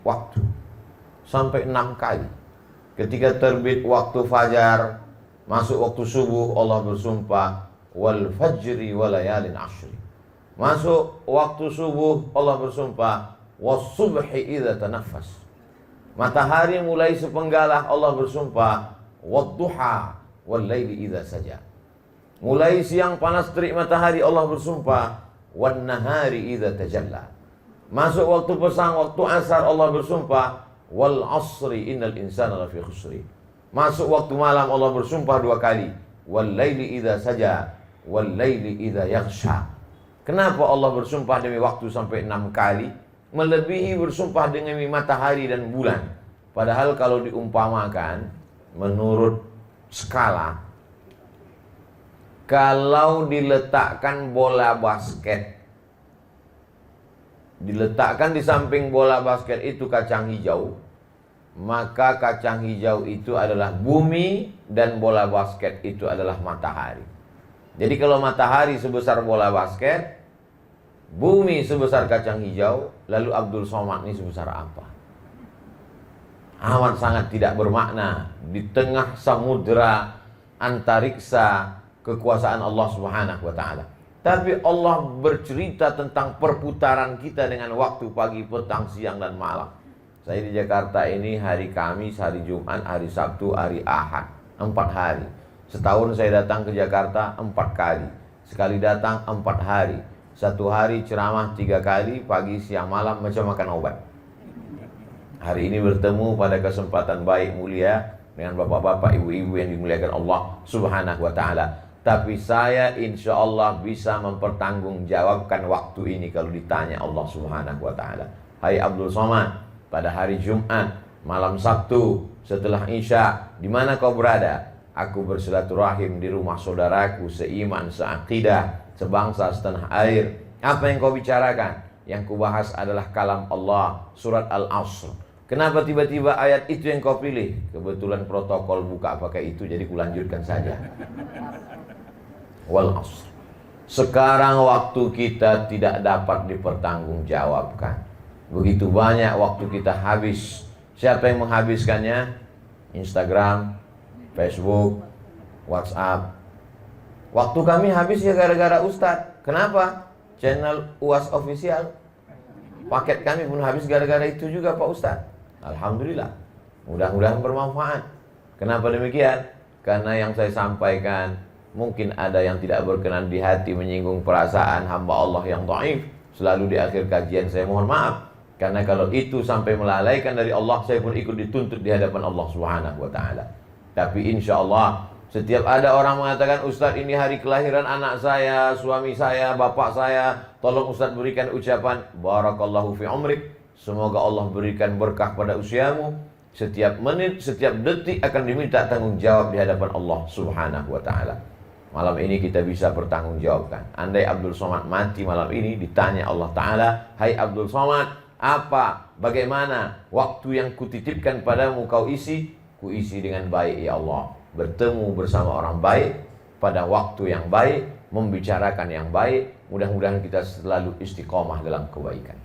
waktu sampai 6 kali. Ketika terbit waktu fajar, masuk waktu subuh, Allah bersumpah wal fajri walayalin ashri. Masuk waktu subuh, Allah bersumpah was subhi idza tanaffas. Matahari mulai sepenggalah, Allah bersumpah wad duha wal laili idza saja. Mulai siang panas terik matahari, Allah bersumpah wan nahari idza tajalla. Masuk waktu pesang, waktu asar, Allah bersumpah wal asri innal insana lafi khusri. Masuk waktu malam, Allah bersumpah 2 kali wal laili idza saja wal laili idza yaghsha. Kenapa Allah bersumpah demi waktu sampai 6 kali? Melebihi bersumpah demi matahari dan bulan. Padahal kalau diumpamakan menurut skala, kalau diletakkan bola basket, diletakkan di samping bola basket itu kacang hijau, maka kacang hijau itu adalah bumi dan bola basket itu adalah matahari. Jadi kalau matahari sebesar bola basket, bumi sebesar kacang hijau, lalu Abdul Somad ini sebesar apa? Amat sangat tidak bermakna di tengah samudera antariksa kekuasaan Allah Subhanahu wa taala. Tapi Allah bercerita tentang perputaran kita dengan waktu pagi, petang, siang dan malam. Saya di Jakarta ini hari Kamis, hari Jumat, hari Sabtu, hari Ahad, 4 hari. Setahun saya datang ke Jakarta 4 kali. Sekali datang 4 hari. 1 hari ceramah 3 kali, pagi, siang, malam, macam makan obat. Hari ini bertemu pada kesempatan baik mulia dengan bapak-bapak, ibu-ibu yang dimuliakan Allah Subhanahu wa taala. Tapi saya insya Allah bisa mempertanggungjawabkan waktu ini kalau ditanya Allah Subhanahu wa ta'ala. Hai Abdul Somad, pada hari Jumat, malam Sabtu, setelah Isya, di mana kau berada? Aku bersilaturahim di rumah saudaraku, seiman, seakidah, sebangsa, setanah air. Apa yang kau bicarakan? Yang kubahas adalah kalam Allah, surat Al-Asr. Kenapa tiba-tiba ayat itu yang kau pilih? Kebetulan protokol buka pakai itu, jadi kulanjutkan saja. Wal asr. Sekarang waktu kita tidak dapat dipertanggungjawabkan. Begitu banyak waktu kita habis. Siapa yang menghabiskannya? Instagram, Facebook, WhatsApp. Waktu kami habis ya gara-gara Ustadz. Kenapa? Channel UAS official, paket kami pun habis gara-gara itu juga Pak Ustadz. Alhamdulillah. Mudah-mudahan bermanfaat. Kenapa demikian? Karena yang saya sampaikan mungkin ada yang tidak berkenan di hati, menyinggung perasaan hamba Allah yang dhaif. Selalu di akhir kajian saya mohon maaf, karena kalau itu sampai melalaikan dari Allah, saya pun ikut dituntut di hadapan Allah Subhanahu wa taala. Tapi insya Allah, setiap ada orang mengatakan, Ustadz ini hari kelahiran anak saya, suami saya, bapak saya, tolong Ustadz berikan ucapan barakallahu fi umrik, semoga Allah berikan berkah pada usiamu. Setiap menit, setiap detik akan diminta tanggung jawab di hadapan Allah Subhanahu wa taala. Malam ini kita bisa bertanggungjawabkan. Andai Abdul Somad mati malam ini, ditanya Allah Ta'ala, hai Abdul Somad, apa, bagaimana waktu yang kutitipkan padamu kau isi? Kuisi dengan baik ya Allah. Bertemu bersama orang baik, pada waktu yang baik, membicarakan yang baik. Mudah-mudahan kita selalu istiqomah dalam kebaikan.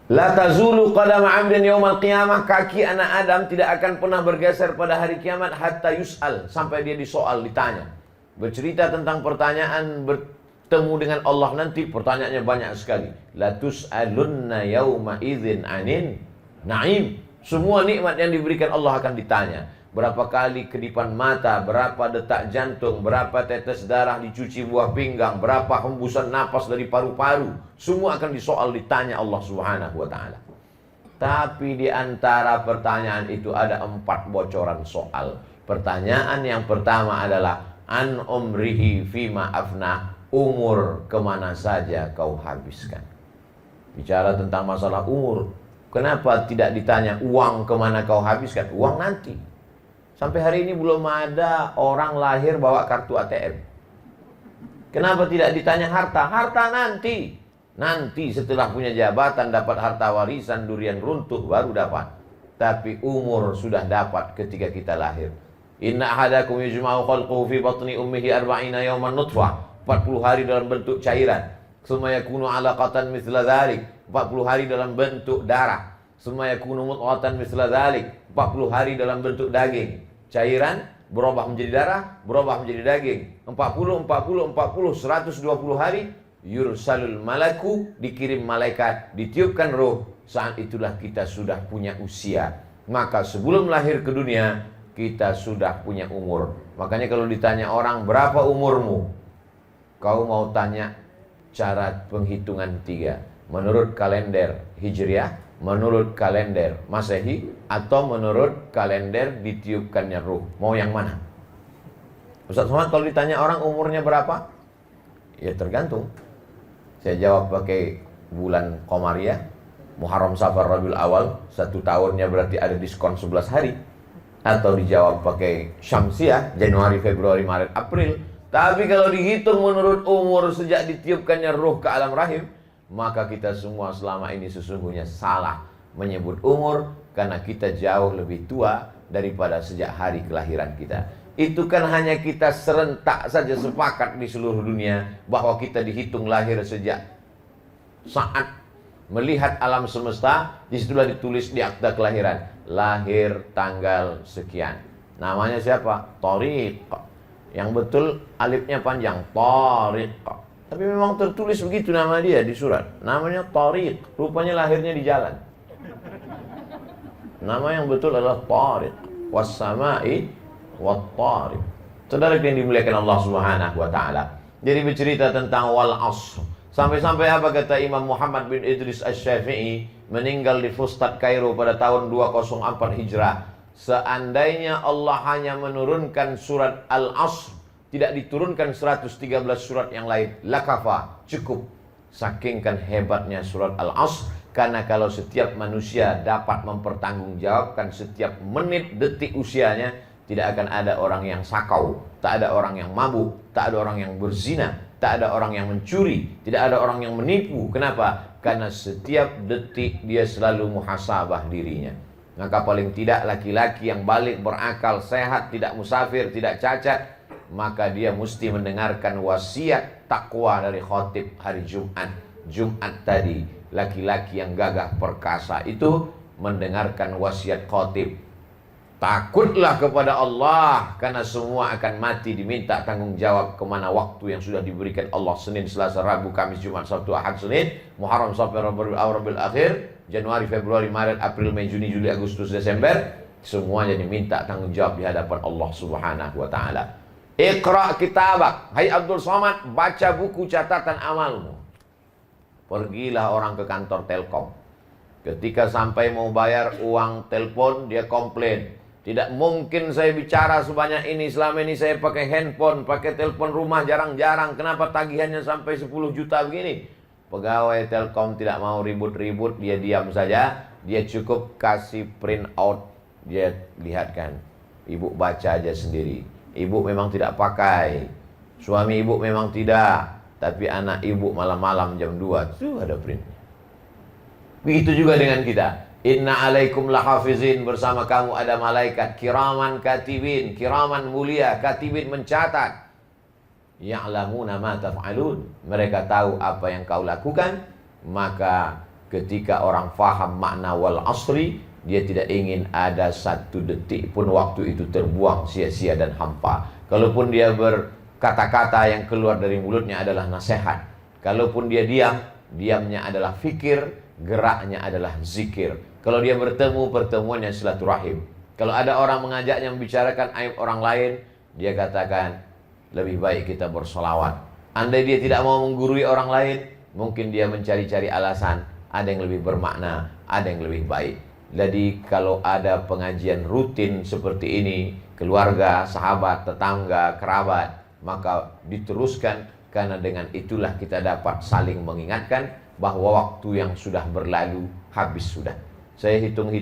La tazulu qadama 'abdin yaumal qiyamah, kaki anak Adam tidak akan pernah bergeser pada hari kiamat hatta yus'al, sampai dia disoal, ditanya. Bercerita tentang pertanyaan bertemu dengan Allah nanti, pertanyaannya banyak sekali. La tus'alunna yauma idzin 'anin na'im. Semua nikmat yang diberikan Allah akan ditanya. Berapa kali kedipan mata, berapa detak jantung, berapa tetes darah dicuci buah pinggang, berapa hembusan napas dari paru-paru, semua akan disoal, ditanya Allah Subhanahu wa ta'ala. Tapi di antara pertanyaan itu ada 4 bocoran soal. Pertanyaan yang pertama adalah an umrihi fima afna, umur kemana saja kau habiskan. Bicara tentang masalah umur, kenapa tidak ditanya uang kemana kau habiskan? Uang nanti. Sampai hari ini belum ada orang lahir bawa kartu ATM. Kenapa tidak ditanya harta? Harta nanti. Nanti setelah punya jabatan, dapat harta warisan, durian runtuh, baru dapat. Tapi umur sudah dapat ketika kita lahir. Inna ahadakum yujma'u khalquhu fi batni ummihi arba'ina yawman nutfah. 40 hari dalam bentuk cairan. Summa yakunu 'alaqatan mithla dzalik, 40 hari dalam bentuk darah. Summa yakunu mudghatan mithla dzalik, 40 hari dalam bentuk daging. Cairan berubah menjadi darah, berubah menjadi daging. 40 120 hari yursalul malaku, dikirim malaikat, ditiupkan roh. Saat itulah kita sudah punya usia. Maka sebelum lahir ke dunia kita sudah punya umur. Makanya kalau ditanya orang, berapa umurmu? Kau mau tanya cara penghitungan 3 menurut kalender Hijriah, menurut kalender Masehi, atau menurut kalender ditiupkannya ruh. Mau yang mana? Ustaz Somad, kalau ditanya orang umurnya berapa? Ya tergantung. Saya jawab pakai bulan Komariah, Muharram, Safar, Rabiul Awal, 1 tahunnya berarti ada diskon 11 hari. Atau dijawab pakai Syamsiah, Januari, Februari, Maret, April. Tapi kalau dihitung menurut umur sejak ditiupkannya ruh ke alam rahim, maka kita semua selama ini sesungguhnya salah menyebut umur, karena kita jauh lebih tua daripada sejak hari kelahiran kita. Itu kan hanya kita serentak saja sepakat di seluruh dunia bahwa kita dihitung lahir sejak saat melihat alam semesta. Disitulah ditulis di akta kelahiran, lahir tanggal sekian. Namanya siapa? Thariq. Yang betul alifnya panjang, Thariq. Tapi memang tertulis begitu nama dia di surat. Namanya Thariq. Rupanya lahirnya di jalan. Nama yang betul adalah Thariq. Was-sama'i wat-thariq. Saudara yang dimuliakan Allah Subhanahu wa taala. Jadi bercerita tentang wal asr. Sampai-sampai apa kata Imam Muhammad bin Idris Asy-Syafi'i, meninggal di Fustat Kairo pada tahun 204 Hijrah. Seandainya Allah hanya menurunkan surat Al-Asr, tidak diturunkan 113 surat yang lain, lakafa, cukup. Sakingkan hebatnya surat Al-Asr. Karena kalau setiap manusia dapat mempertanggungjawabkan setiap menit detik usianya, tidak akan ada orang yang sakau, tak ada orang yang mabuk, tak ada orang yang berzina, tak ada orang yang mencuri, tidak ada orang yang menipu. Kenapa? Karena setiap detik dia selalu muhasabah dirinya. Maka paling tidak laki-laki yang balik, berakal, sehat, tidak musafir, tidak cacat, maka dia mesti mendengarkan wasiat takwa dari khotib hari Jumat. Jumat tadi, laki-laki yang gagah perkasa itu mendengarkan wasiat khotib. Takutlah kepada Allah, karena semua akan mati, diminta tanggung jawab kemana waktu yang sudah diberikan Allah. Senin, Selasa, Rabu, Kamis, Jumat, Sabtu, Ahad, Senin, Muharram, Safar, Rabiul Awal, Rabiul Akhir, Januari, Februari, Maret, April, Mei, Juni, Juli, Agustus, Desember. Semuanya diminta tanggung jawab di hadapan Allah Subhanahu wa ta'ala. Iqra kitabak, hai Abdul Somad, baca buku catatan amalmu. Pergilah orang ke kantor Telkom. Ketika sampai mau bayar uang telepon, dia komplain. Tidak mungkin saya bicara sebanyak ini. Selama ini saya pakai handphone, pakai telepon rumah jarang-jarang. Kenapa tagihannya sampai 10 juta begini? Pegawai Telkom tidak mau ribut-ribut. Dia diam saja. Dia cukup kasih print out. Dia lihatkan. Ibu baca aja sendiri. Ibu memang tidak pakai. Suami ibu memang tidak. Tapi anak ibu malam-malam jam 2. Itu ada printnya. Begitu juga dengan kita. Inna alaikum lahafizin, bersama kamu ada malaikat kiraman katibin, kiraman mulia, katibin mencatat. Ya'lamuna ma taf'alun, mereka tahu apa yang kau lakukan. Maka ketika orang faham makna wal asri, dia tidak ingin ada satu detik pun waktu itu terbuang sia-sia dan hampa. Kalaupun dia berkata-kata yang keluar dari mulutnya adalah nasihat, kalaupun dia diam, diamnya adalah fikir, geraknya adalah zikir. Kalau dia bertemu, pertemuannya silaturahim. Kalau ada orang mengajaknya membicarakan aib orang lain, dia katakan, lebih baik kita bersolawat. Andai dia tidak mau menggurui orang lain, mungkin dia mencari-cari alasan. Ada yang lebih bermakna, ada yang lebih baik. Jadi kalau ada pengajian rutin seperti ini, keluarga, sahabat, tetangga, kerabat, maka diteruskan. Karena dengan itulah kita dapat saling mengingatkan bahwa waktu yang sudah berlalu habis sudah. Saya hitung.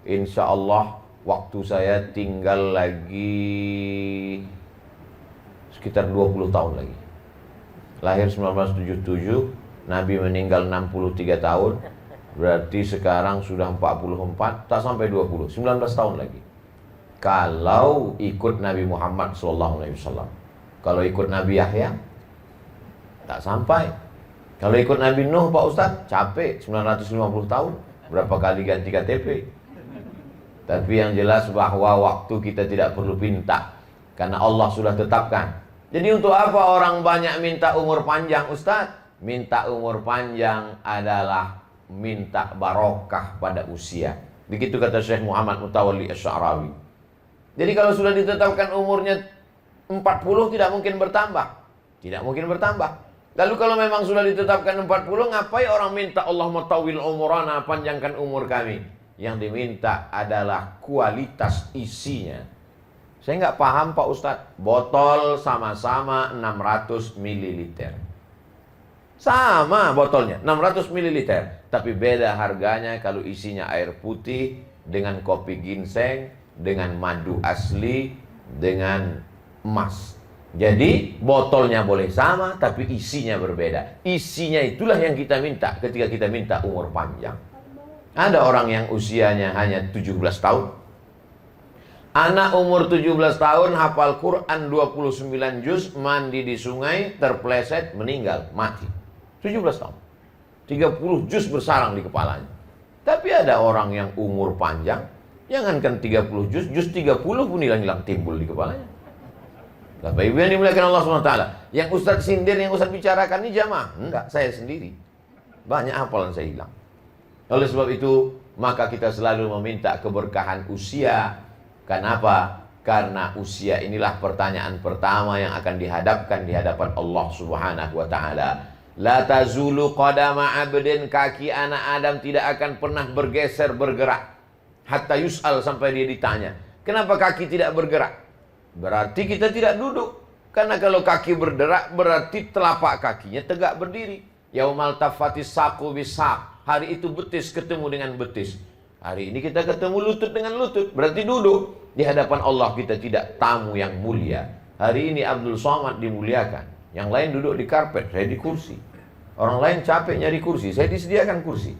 Insya Allah waktu saya tinggal lagi sekitar 20 tahun lagi. Lahir 1977, Nabi meninggal 63 tahun. Berarti sekarang sudah 44, tak sampai 20, 19 tahun lagi. Kalau ikut Nabi Muhammad SAW. Kalau ikut Nabi Yahya, Tak sampai. Kalau ikut Nabi Nuh Pak Ustadz, capek 950 tahun. Berapa kali ganti KTP. Tapi yang jelas bahwa waktu kita tidak perlu minta, karena Allah sudah tetapkan. Jadi untuk apa orang banyak minta umur panjang Ustadz? Minta umur panjang adalah minta barokah pada usia. Begitu kata Syekh Muhammad Mutawalli Asy-Sya'rawi. Jadi kalau sudah ditetapkan umurnya 40 tidak mungkin bertambah. Tidak mungkin bertambah. Lalu kalau memang sudah ditetapkan 40, ngapain orang minta Allahumma tawil umurana, panjangkan umur kami? Yang diminta adalah kualitas isinya. Saya nggak paham Pak Ustadz. Botol sama-sama 600 ml. Sama botolnya 600 ml. Tapi beda harganya kalau isinya air putih dengan kopi ginseng, dengan madu asli, dengan emas. Jadi botolnya boleh sama tapi isinya berbeda. Isinya itulah yang kita minta ketika kita minta umur panjang. Ada orang yang usianya hanya 17 tahun. Anak umur 17 tahun hafal Quran 29 juz, mandi di sungai, terpleset, meninggal, mati. 17 tahun. 30 juz bersarang di kepalanya. Tapi ada orang yang umur panjang, jangankan 30 juz, juz 30 pun hilang-hilang timbul di kepalanya. Bapak Ibu yang dimuliakan Allah SWT, yang Ustadz sindir, yang Ustadz bicarakan ini jamaah. Enggak, saya sendiri. Banyak hafalan saya hilang. Oleh sebab itu, maka kita selalu meminta keberkahan usia. Kenapa? Karena usia inilah pertanyaan pertama yang akan dihadapkan di hadapan Allah Subhanahu wa taala. La tazulu qadama 'abdin, kaki anak Adam tidak akan pernah bergeser bergerak. Hatta yus'al, sampai dia ditanya, kenapa kaki tidak bergerak? Berarti kita tidak duduk. Karena kalau kaki bergerak berarti telapak kakinya tegak berdiri. Yaumal tafatis saqu bisaq. Hari itu betis ketemu dengan betis. Hari ini kita ketemu lutut dengan lutut, berarti duduk. Di hadapan Allah kita tidak tamu yang mulia. Hari ini Abdul Somad dimuliakan, yang lain duduk di karpet, saya di kursi. Orang lain capek nyari kursi, saya disediakan kursi.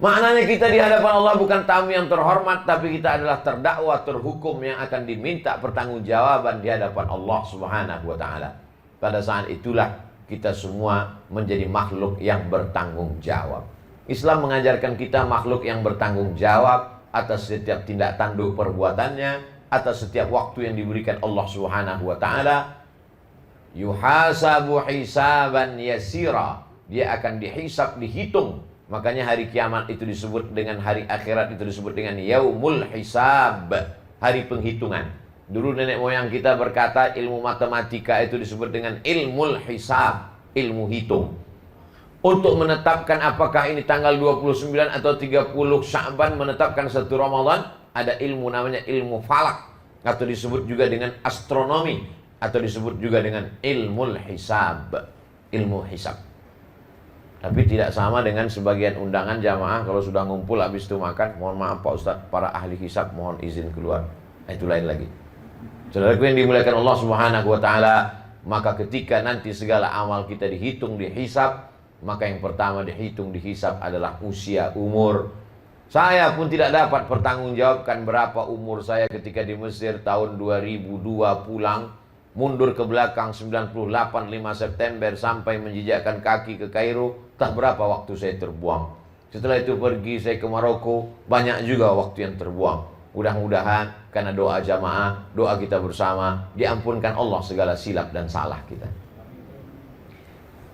Maknanya kita di hadapan Allah bukan tamu yang terhormat, tapi kita adalah terdakwa, terhukum yang akan diminta pertanggungjawaban di hadapan Allah Subhanahu wa taala. Pada saat itulah kita semua menjadi makhluk yang bertanggung jawab. Islam mengajarkan kita makhluk yang bertanggung jawab atas setiap tindak tanduk perbuatannya, atas setiap waktu yang diberikan Allah Subhanahu wa taala. Yuhasabu hisaban yasira. Dia akan dihisab, dihitung. Makanya hari kiamat itu disebut dengan hari akhirat, itu disebut dengan yaumul hisab, hari penghitungan. Dulu nenek moyang kita berkata ilmu matematika itu disebut dengan ilmul hisab, ilmu hitung. Untuk menetapkan apakah ini tanggal 29 atau 30 Sya'ban, menetapkan satu Ramadan, ada ilmu namanya ilmu falak, atau disebut juga dengan astronomi, atau disebut juga dengan ilmul hisab, ilmu hisab. Tapi tidak sama dengan sebagian undangan jamaah kalau sudah ngumpul habis itu makan, mohon maaf Pak Ustadz, para ahli hisab mohon izin keluar. Itu lain lagi. Saudaraku yang dimuliakan Allah Subhanahu wa taala, maka ketika nanti segala amal kita dihitung, dihisab, maka yang pertama dihitung, dihisab adalah usia, umur. Saya pun tidak dapat pertanggungjawabkan berapa umur saya ketika di Mesir tahun 2002 pulang, mundur ke belakang 98 5 September sampai menjejakkan kaki ke Kairo, tak berapa waktu saya terbuang. Setelah itu pergi saya ke Maroko, banyak juga waktu yang terbuang. Mudah-mudahan karena doa jamaah, doa kita bersama, diampunkan Allah segala silap dan salah kita.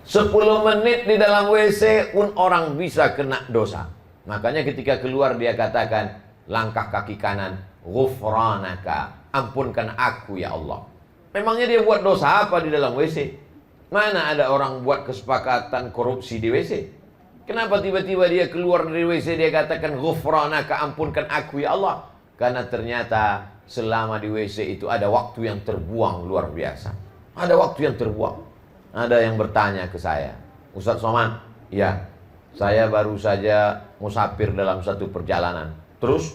10 menit di dalam WC pun orang bisa kena dosa. Makanya ketika keluar dia katakan, langkah kaki kanan, ghufranaka, ampunkan aku ya Allah. Memangnya dia buat dosa apa di dalam WC? Mana ada orang buat kesepakatan korupsi di WC? Kenapa tiba-tiba dia keluar dari WC dia katakan ghufranaka, ampunkan aku ya Allah? Karena ternyata selama di WC itu ada waktu yang terbuang luar biasa. Ada waktu yang terbuang. Ada yang bertanya ke saya, Ustadz Somad, ya, saya baru saja musafir dalam satu perjalanan. Terus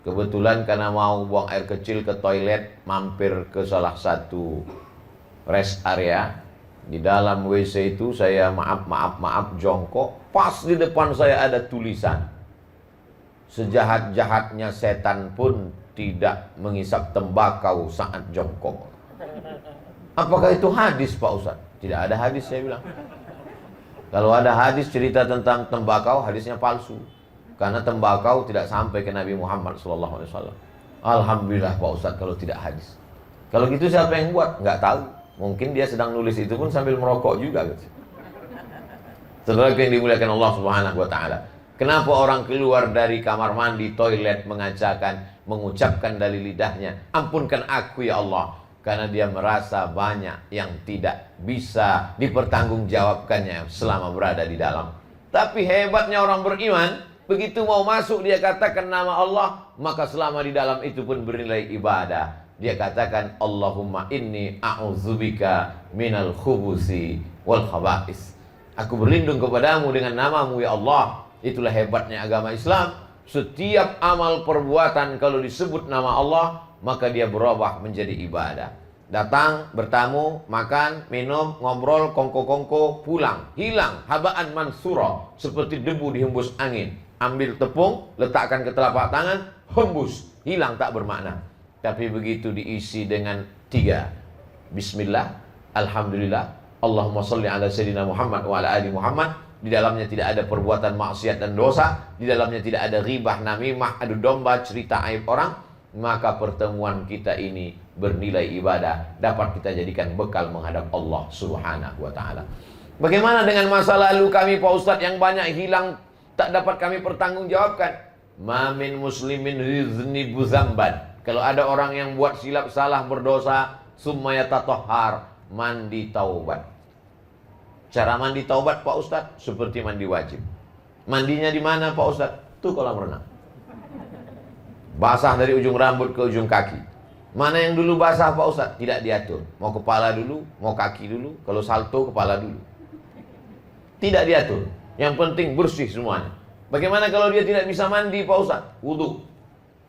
kebetulan karena mau buang air kecil ke toilet, mampir ke salah satu rest area. Di dalam WC itu saya maaf jongkok. Pas di depan saya ada tulisan, sejahat-jahatnya setan pun tidak menghisap tembakau saat jongkok. Apakah itu hadis Pak Ustadz? Tidak ada hadis, saya bilang. Kalau ada hadis cerita tentang tembakau, hadisnya palsu. Karena tembakau tidak sampai ke Nabi Muhammad SAW. Alhamdulillah Pak Ustadz kalau tidak hadis. Kalau gitu siapa yang buat? Nggak tahu. Mungkin dia sedang nulis itu pun sambil merokok juga. Saudara yang dimuliakan Allah Subhanahu wa Ta'ala. Kenapa orang keluar dari kamar mandi, toilet, mengucapkan dari lidahnya, ampunkan aku ya Allah. Karena dia merasa banyak yang tidak bisa dipertanggungjawabkannya selama berada di dalam. Tapi hebatnya orang beriman, begitu mau masuk dia katakan nama Allah, maka selama di dalam itu pun bernilai ibadah. Dia katakan Allahumma inni a'udzubika minal khubusi wal khaba'is. Aku berlindung kepadamu dengan namamu ya Allah. Itulah hebatnya agama Islam. Setiap amal perbuatan kalau disebut nama Allah, maka dia berubah menjadi ibadah. Datang, bertamu, makan, minum, ngobrol, kongko-kongko, pulang. Hilang, habaan mansura, seperti debu dihembus angin. Ambil tepung, letakkan ke telapak tangan, hembus, hilang, tak bermakna. Tapi begitu diisi dengan 3 Bismillah, Alhamdulillah, Allahumma sholli ala Sayyidina Muhammad wa ala ali Muhammad. Di dalamnya tidak ada perbuatan maksiat dan dosa. Di dalamnya tidak ada ghibah, namimah, adu domba, cerita aib orang. Maka pertemuan kita ini bernilai ibadah, dapat kita jadikan bekal menghadap Allah Subhanahu wa Ta'ala. Bagaimana dengan masa lalu kami Pak Ustadz yang banyak hilang, tak dapat kami pertanggungjawabkan? Ma min muslimin yuznibu zamban. Kalau ada orang yang buat silap salah berdosa, summa yatatahhar, mandi taubat. Cara mandi taubat Pak Ustadz seperti mandi wajib. Mandinya di mana Pak Ustadz? Tuh kolam renang. Basah dari ujung rambut ke ujung kaki. Mana yang dulu basah Pak Ustadz? Tidak diatur. Mau kepala dulu, mau kaki dulu. Kalau salto kepala dulu. Tidak diatur. Yang penting bersih semuanya. Bagaimana kalau dia tidak bisa mandi Pak Ustadz? Wudu.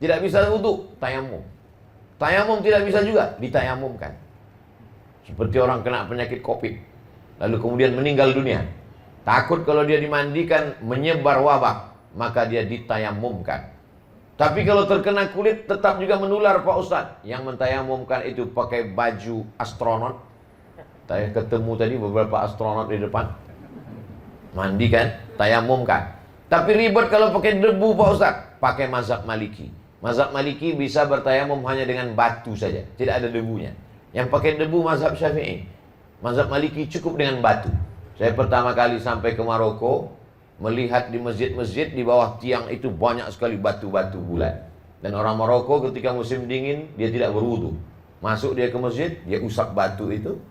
Tidak bisa wudu, tayamum. Tayamum tidak bisa juga, ditayamumkan. Seperti orang kena penyakit COVID, lalu kemudian meninggal dunia. Takut kalau dia dimandikan menyebar wabah, maka dia ditayamumkan. Tapi kalau terkena kulit tetap juga menular Pak Ustadz. Yang mentayamumkan itu pakai baju astronot. Saya ketemu tadi beberapa astronot di depan. Mandikan, tayamumkan. Tapi ribet kalau pakai debu Pak Ustadz. Pakai mazhab Maliki. Mazhab Maliki bisa bertayamum hanya dengan batu saja, tidak ada debunya. Yang pakai debu mazhab Syafi'i. Mazhab Maliki cukup dengan batu. Saya pertama kali sampai ke Maroko, melihat di masjid-masjid di bawah tiang itu banyak sekali batu-batu bulat. Dan orang Maroko ketika musim dingin dia tidak berwudu. Masuk dia ke masjid, dia usap batu itu.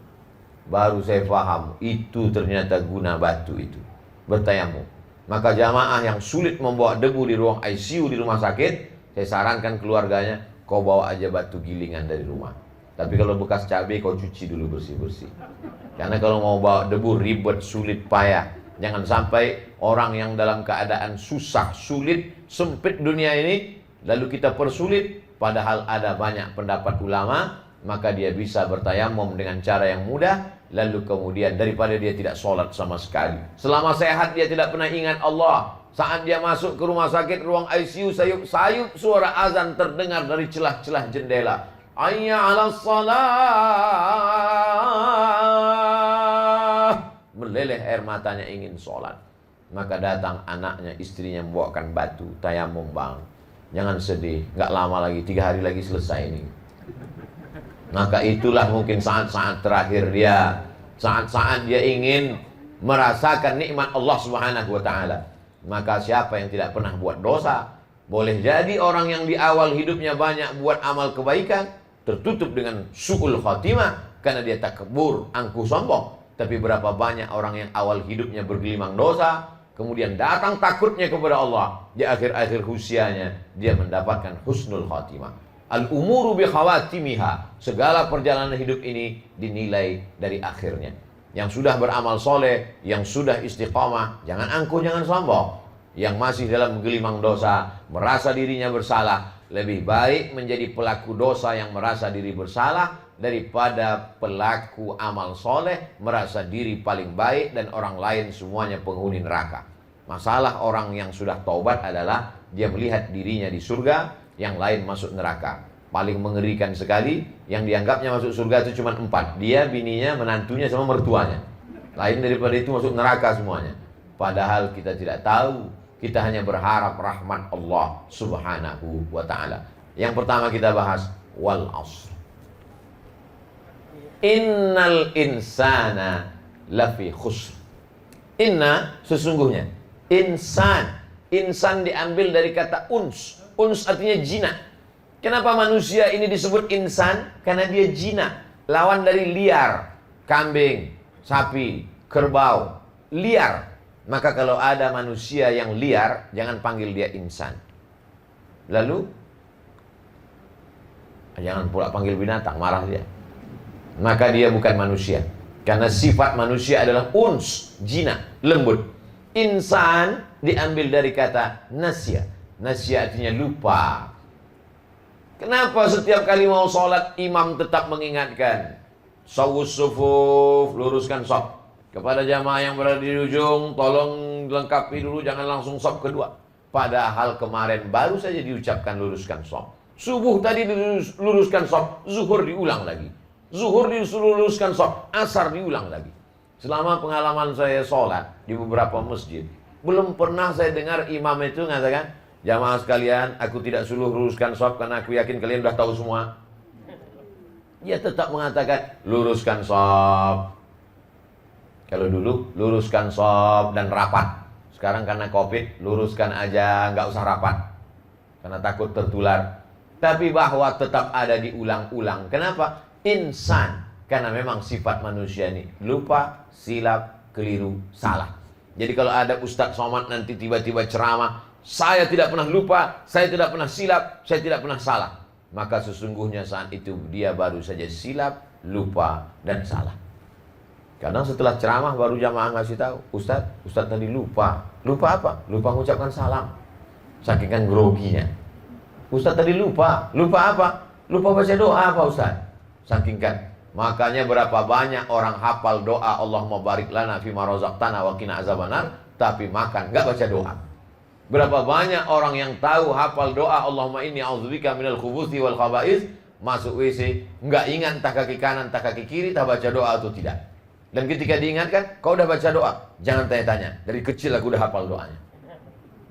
Baru saya paham, itu ternyata guna batu itu, bertayamum. Maka jamaah yang sulit membawa debu di ruang ICU di rumah sakit, saya sarankan keluarganya, kau bawa aja batu gilingan dari rumah. Tapi kalau bekas cabai kau cuci dulu bersih-bersih. Karena kalau mau bawa debu ribet, sulit, payah. Jangan sampai orang yang dalam keadaan susah, sulit, sempit dunia ini, lalu kita persulit, padahal ada banyak pendapat ulama, maka dia bisa bertayamum dengan cara yang mudah, lalu kemudian daripada dia tidak sholat sama sekali. Selama sehat dia tidak pernah ingat Allah. Saat dia masuk ke rumah sakit, ruang ICU, sayup-sayup suara azan terdengar dari celah-celah jendela. Hayya 'alas shalah. Meleleh air matanya ingin sholat. Maka datang anaknya, istrinya membawakan batu, tayamum bang. Jangan sedih, nggak lama lagi, 3 hari lagi selesai ini. Maka itulah mungkin saat-saat terakhir dia, saat-saat dia ingin merasakan nikmat Allah Subhanahu wa Ta'ala. Maka siapa yang tidak pernah buat dosa, boleh jadi orang yang di awal hidupnya banyak buat amal kebaikan, tertutup dengan su'ul khatimah karena dia takabur, angkuh, sombong. Tapi berapa banyak orang yang awal hidupnya bergelimang dosa, kemudian datang takutnya kepada Allah, di akhir-akhir usianya dia mendapatkan husnul khatimah. Al-umuru bi khawatimiha. Segala perjalanan hidup ini dinilai dari akhirnya. Yang sudah beramal soleh, yang sudah istiqamah, jangan angkuh, jangan sombong. Yang masih dalam gelimang dosa, merasa dirinya bersalah, lebih baik menjadi pelaku dosa yang merasa diri bersalah daripada pelaku amal soleh merasa diri paling baik dan orang lain semuanya penghuni neraka. Masalah orang yang sudah taubat adalah dia melihat dirinya di surga, yang lain masuk neraka. paling mengerikan sekali. Yang dianggapnya masuk surga itu cuma 4. Dia, bininya, menantunya, sama mertuanya. Lain daripada itu masuk neraka semuanya. Padahal kita tidak tahu. Kita hanya berharap rahmat Allah subhanahu wa ta'ala. Yang pertama kita bahas wal asr. Innal insana lafi khusr. Inna, sesungguhnya. Insan diambil dari kata uns. Uns artinya jinak. Kenapa manusia ini disebut insan? Karena dia jinak. Lawan dari liar. Kambing, sapi, kerbau. Liar. Maka kalau ada manusia yang liar, jangan panggil dia insan. Lalu, jangan pula panggil binatang, marah dia. Maka dia bukan manusia. Karena sifat manusia adalah uns, jinak, lembut. Insan diambil dari kata nasya. Nasya artinya lupa. Kenapa setiap kali mau sholat imam tetap mengingatkan? Sawus sufuf, luruskan shaf. Kepada jamaah yang berada di ujung, tolong lengkapi dulu, jangan langsung shaf kedua. Padahal kemarin baru saja diucapkan luruskan shaf. Subuh tadi diluruskan shaf, zuhur diulang lagi. Zuhur diluruskan shaf, asar diulang lagi. Selama pengalaman saya sholat di beberapa masjid, belum pernah saya dengar imam itu mengatakan, jamaah sekalian, aku tidak suruh luruskan shaf karena aku yakin kalian sudah tahu semua. Dia tetap mengatakan, luruskan shaf. Kalau dulu, luruskan shaf dan rapat. Sekarang karena COVID, luruskan aja, nggak usah rapat. Karena takut tertular. Tapi bahwa tetap ada diulang-ulang. Kenapa? Insan. Karena memang sifat manusia ini lupa, silap, keliru, salah. Jadi kalau ada Ustadz Somad nanti tiba-tiba ceramah, saya tidak pernah lupa, saya tidak pernah silap, saya tidak pernah salah. Maka sesungguhnya saat itu dia baru saja silap, lupa, dan salah. Kadang setelah ceramah baru jamaah ngasih tahu, Ustadz tadi lupa. Lupa apa? Lupa mengucapkan salam. Saking kan groginya. Ustadz tadi lupa. Lupa apa? Lupa baca doa apa Ustadz? Saking kan. Makanya berapa banyak orang hafal doa Allahumma barik lana fima razaqtana wa qina azabannar, tapi makan nggak baca doa. Berapa banyak orang yang tahu hafal doa Allahumma inni a'udzubika minal khubuthi wal khaba'is, masuk WC nggak ingat entah kaki kanan entah kaki kiri, entah baca doa atau tidak. Dan ketika diingatkan, kau udah baca doa? Jangan tanya-tanya, dari kecil aku udah hafal doanya.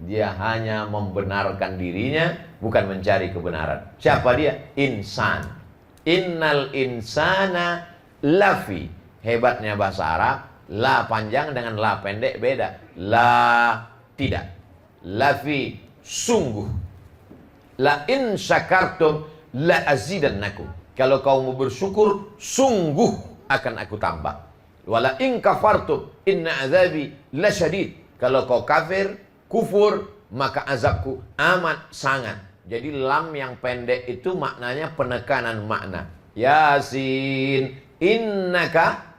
Dia hanya membenarkan dirinya, bukan mencari kebenaran. Siapa dia? Insan. Innal insana lafi. Hebatnya bahasa Arab, la panjang dengan la pendek beda. La tidak. Lafi sungguh. La in syakartum la azidannakum. Kalau kau mau bersyukur, sungguh akan aku tambah. Wala in kafartum inna azabi lasyadid. Kalau kau kafir, kufur, maka azabku amat sangat. Jadi lam yang pendek itu maknanya penekanan makna. Yasin innaka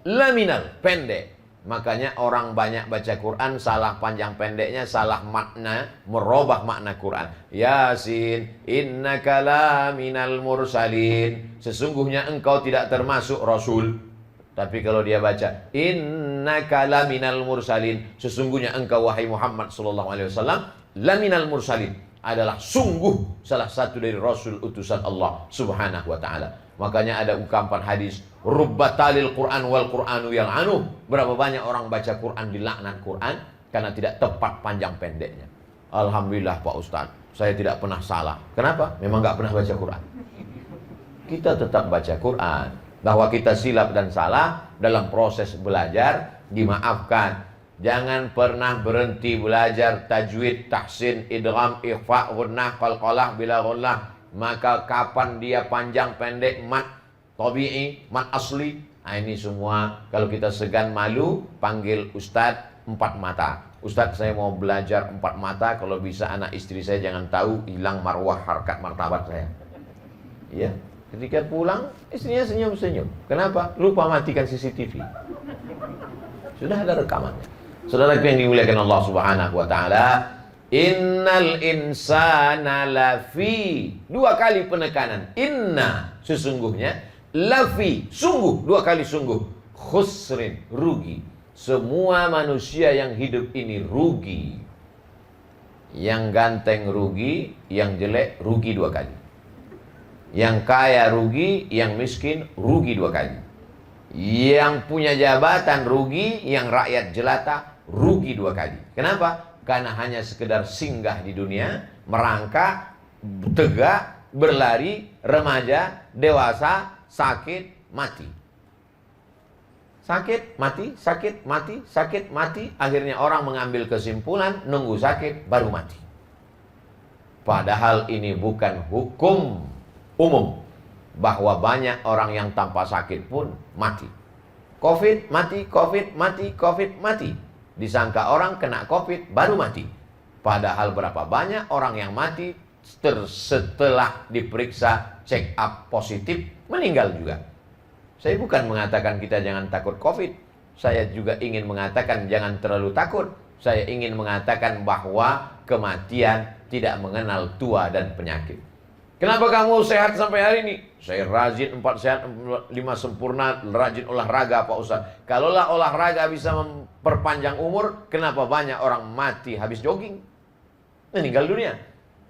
laminal, pendek. Makanya orang banyak baca Quran salah panjang pendeknya, salah makna, merubah makna Quran. Yasin innaka laminal mursalin. Sesungguhnya engkau tidak termasuk rasul. Tapi kalau dia baca innaka laminal mursalin, sesungguhnya engkau wahai Muhammad sallallahu alaihi wasallam laminal mursalin, adalah sungguh salah satu dari rasul utusan Allah subhanahu wa ta'ala. Makanya ada ungkapan hadis, rubbatalil Quran wal Quranu yal'anu. Berapa banyak orang baca Quran dilaknat Quran karena tidak tepat panjang pendeknya. Alhamdulillah Pak Ustadz, saya tidak pernah salah. Kenapa? Memang nggak pernah baca Quran. Kita tetap baca Quran. Bahwa kita silap dan salah dalam proses belajar dimaafkan. Jangan pernah berhenti belajar tajwid, tahsin, idgham, ikhfa, gunnah, qalqalah, bila gunnah. Maka kapan dia panjang pendek, mat tabi'i, mat asli. Nah, ini semua kalau kita segan malu panggil Ustadz 4 mata. Ustadz saya mau belajar 4 mata, kalau bisa anak istri saya jangan tahu, hilang marwah harkat martabat saya. Iya. Ketika pulang, istrinya senyum-senyum. Kenapa? Lupa matikan CCTV. Sudah ada rekamannya. Saudara yang dimuliakan Allah Subhanahu wa taala, innal insana lafi. 2 kali penekanan. Inna, sesungguhnya, lafi, sungguh, 2 kali sungguh. Khusrin, rugi. Semua manusia yang hidup ini rugi. Yang ganteng rugi, yang jelek rugi 2 kali. Yang kaya rugi, yang miskin rugi 2 kali. Yang punya jabatan rugi, yang rakyat jelata rugi 2 kali. Kenapa? Karena hanya sekedar singgah di dunia, merangkak, tegak, berlari, remaja, dewasa, sakit, mati. Sakit, mati, sakit, mati, sakit, mati. Akhirnya orang mengambil kesimpulan, nunggu sakit, baru mati. Padahal ini bukan hukum umum, bahwa banyak orang yang tanpa sakit pun mati. Covid, mati, Covid, mati, Covid, mati. Disangka orang kena Covid, baru mati. Padahal berapa banyak orang yang mati setelah diperiksa, check up positif, meninggal juga. Saya bukan mengatakan kita jangan takut Covid. Saya juga ingin mengatakan jangan terlalu takut. Saya ingin mengatakan bahwa kematian tidak mengenal tua dan penyakit. Kenapa kamu sehat sampai hari ini? Saya rajin 4 sehat, 5 sempurna, rajin olahraga Pak Ustaz. Kalaulah olahraga bisa memperpanjang umur, kenapa banyak orang mati habis jogging? Meninggal dunia.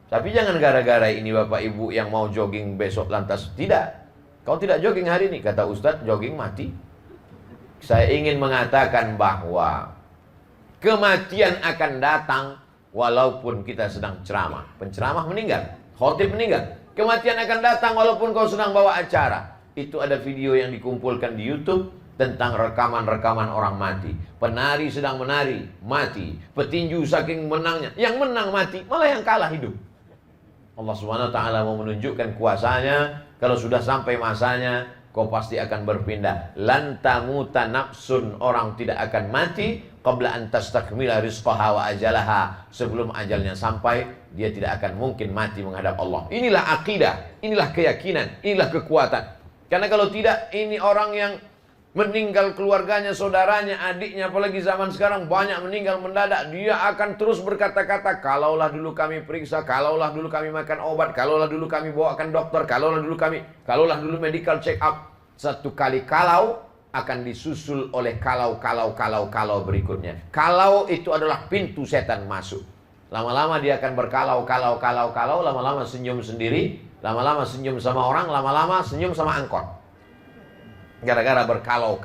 Tapi jangan gara-gara ini Bapak Ibu yang mau jogging besok lantas tidak. Kau tidak jogging hari ini, kata Ustadz, jogging mati. Saya ingin mengatakan bahwa kematian akan datang walaupun kita sedang ceramah. Penceramah meninggal, khotib meninggal. Kematian akan datang walaupun kau sedang bawa acara. Itu ada video yang dikumpulkan di YouTube tentang rekaman-rekaman orang mati. Penari sedang menari, mati. Petinju saking menangnya, yang menang mati, malah yang kalah hidup. Allah Subhanahu wa taala mau menunjukkan kuasanya. Kalau sudah sampai masanya, kau pasti akan berpindah. Lan tamuta nafsun, orang tidak akan mati qabla an tastakmila rizqaha wa ajalaha. Sebelum ajalnya sampai, dia tidak akan mungkin mati menghadap Allah. Inilah akidah, inilah keyakinan, inilah kekuatan. Karena kalau tidak, ini orang yang meninggal keluarganya, saudaranya, adiknya, apalagi zaman sekarang banyak meninggal mendadak. Dia akan terus berkata-kata, kalaulah dulu kami periksa, kalaulah dulu kami makan obat, kalaulah dulu kami bawakan dokter, kalaulah dulu medical check up. Satu kali kalau akan disusul oleh kalau berikutnya. Kalau itu adalah pintu setan masuk. Lama-lama dia akan berkalau, lama-lama senyum sendiri, lama-lama senyum sama orang, lama-lama senyum sama angkot. Gara-gara berkalau.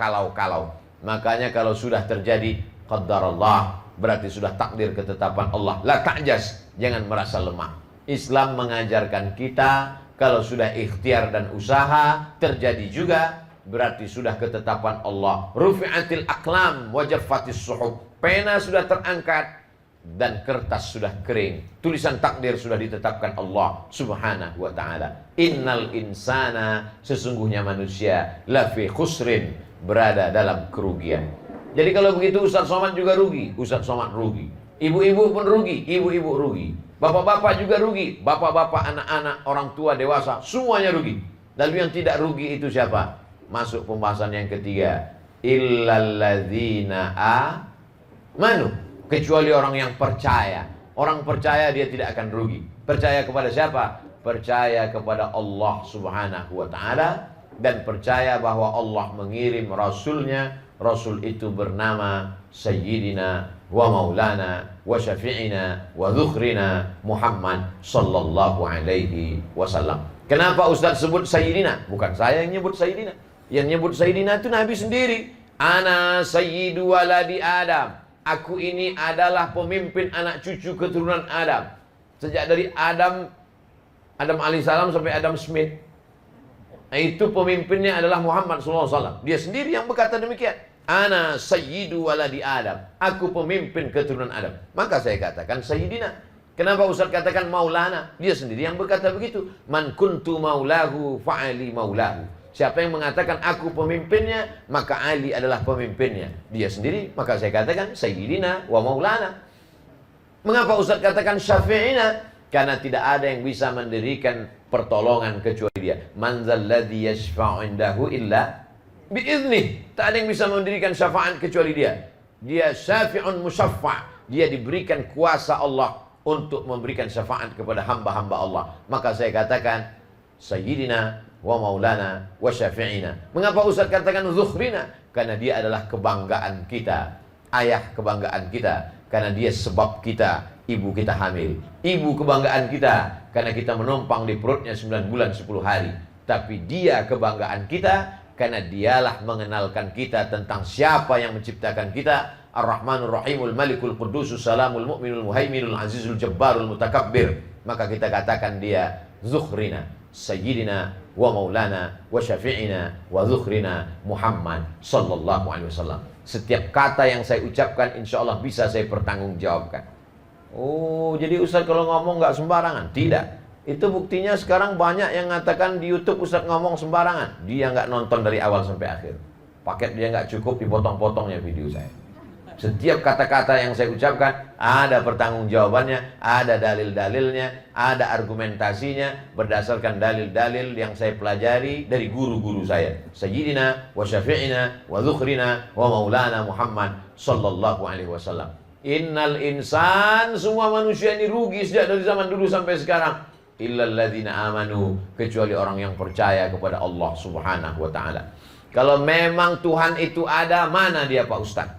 Makanya kalau sudah terjadi qadarullah, berarti sudah takdir ketetapan Allah. La ta'jaz, jangan merasa lemah. Islam mengajarkan kita kalau sudah ikhtiar dan usaha terjadi juga, berarti sudah ketetapan Allah. Rufi'atil aqlam wa jaffatis suhuf. Pena sudah terangkat dan kertas sudah kering. Tulisan takdir sudah ditetapkan Allah Subhanahu wa ta'ala. Innal insana, sesungguhnya manusia, lafi khusrin, berada dalam kerugian. Jadi kalau begitu Ustaz Somad juga rugi, Ustaz Somad rugi. Ibu-ibu pun rugi, ibu-ibu rugi. Bapak-bapak juga rugi, bapak-bapak, anak-anak, orang tua, dewasa, semuanya rugi. Lalu yang tidak rugi itu siapa? Masuk pembahasan yang ketiga. Illalladzina amanu, kecuali orang yang percaya. Orang percaya dia tidak akan rugi. Percaya kepada siapa? Percaya kepada Allah Subhanahu wa ta'ala. Dan percaya bahwa Allah mengirim Rasulnya. Rasul itu bernama Sayyidina wa Maulana wa Syafi'ina wa Dhukhrina Muhammad Sallallahu Alaihi Wasallam. Kenapa Ustaz sebut Sayyidina? Bukan saya yang nyebut Sayyidina. Yang nyebut Sayyidina itu Nabi sendiri. Ana Sayyidu waladi Adam. Aku ini adalah pemimpin anak cucu keturunan Adam. Sejak dari Adam alaihissalam sampai Adam Smith. Nah, itu pemimpinnya adalah Muhammad SAW. Dia sendiri yang berkata demikian. Ana sayyidu waladi Adam. Aku pemimpin keturunan Adam. Maka saya katakan Sayyidina. Kenapa Ustaz katakan Maulana? Dia sendiri yang berkata begitu. Man kuntu maulahu fa'ali maulahu. Siapa yang mengatakan aku pemimpinnya, maka Ali adalah pemimpinnya. Dia sendiri, maka saya katakan Sayyidina wa Maulana. Mengapa Ustaz katakan Syafi'ina? Karena tidak ada yang bisa mendirikan pertolongan kecuali dia. Man zalladzi yashfa'u indahu illa bi'iznih. Tak ada yang bisa mendirikan syafaat kecuali dia. Dia syafi'un musyaffa'. Dia diberikan kuasa Allah untuk memberikan syafaat kepada hamba-hamba Allah. Maka saya katakan Sayyidina wa Maulana wa Syafi'ina. Mengapa Ustaz katakan Dhukhrina? Karena dia adalah kebanggaan kita, ayah kebanggaan kita. karena dia sebab kita, ibu kita hamil. Ibu kebanggaan kita, karena kita menumpang di perutnya 9 bulan 10 hari. Tapi dia kebanggaan kita, karena dialah mengenalkan kita tentang siapa yang menciptakan kita. Ar-Rahmanur Rahimul Malikul Qudusus Salamul Mu'minul Muhaiminul Azizul Jabbarul Mutakabbir. Maka kita katakan dia Zukhrina, Sayyidina, wa Maulana, wa Syafi'ina, wa Zukhrina Muhammad Sallallahu Alaihi Wasallam. Setiap kata yang saya ucapkan insya Allah bisa saya pertanggungjawabkan. Oh, jadi Ustaz kalau ngomong nggak sembarangan? Tidak. Itu buktinya sekarang banyak yang mengatakan di YouTube Ustaz ngomong sembarangan. Dia nggak nonton dari awal sampai akhir. Paket dia nggak cukup, dipotong-potongnya video saya. Setiap kata-kata yang saya ucapkan ada pertanggungjawabannya, ada dalil-dalilnya, ada argumentasinya berdasarkan dalil-dalil yang saya pelajari dari guru-guru saya. Sayyidina wa Syafi'ina wa Dzukhrina wa Maulana Muhammad Sallallahu Alaihi Wasallam. Innal insan, semua manusia ini rugi sejak dari zaman dulu sampai sekarang. Illal ladzina amanu, kecuali orang yang percaya kepada Allah Subhanahu wa taala. Kalau memang Tuhan itu ada, mana dia Pak Ustaz?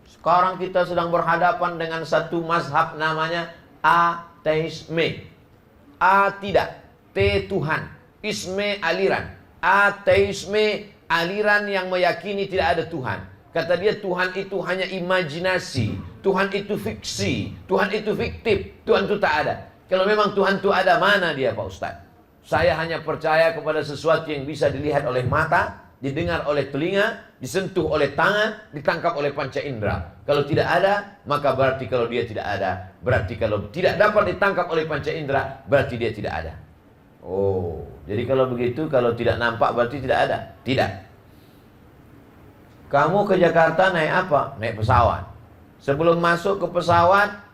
Sekarang kita sedang berhadapan dengan satu mazhab namanya ateisme. A tidak, T Tuhan, isme aliran. Ateisme aliran yang meyakini tidak ada Tuhan. Kata dia Tuhan itu hanya imajinasi, Tuhan itu fiksi, Tuhan itu fiktif, Tuhan itu tak ada. Kalau memang Tuhan itu ada, mana dia Pak Ustaz? Saya hanya percaya kepada sesuatu yang bisa dilihat oleh mata, didengar oleh telinga, disentuh oleh tangan, ditangkap oleh panca indera. Kalau tidak ada, maka berarti kalau dia tidak ada. Berarti kalau tidak dapat ditangkap oleh panca indera, berarti dia tidak ada. Oh, jadi kalau begitu, kalau tidak nampak berarti tidak ada? Tidak. Kamu ke Jakarta naik apa? Naik pesawat. Sebelum masuk ke pesawat,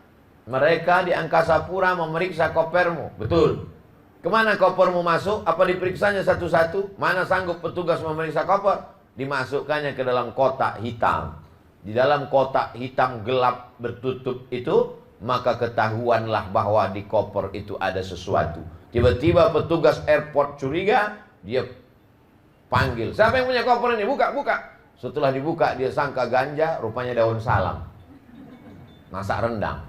mereka di Angkasa Pura memeriksa kopermu. Betul. Kemana kopermu masuk? Apa diperiksanya satu-satu? Mana sanggup petugas memeriksa koper? Dimasukkannya ke dalam kotak hitam. Di dalam kotak hitam gelap bertutup itu, maka ketahuanlah bahwa di koper itu ada sesuatu. Tiba-tiba petugas airport curiga, dia panggil, siapa yang punya koper ini? Buka, buka. Setelah dibuka, dia sangka ganja, rupanya daun salam. Masak rendang.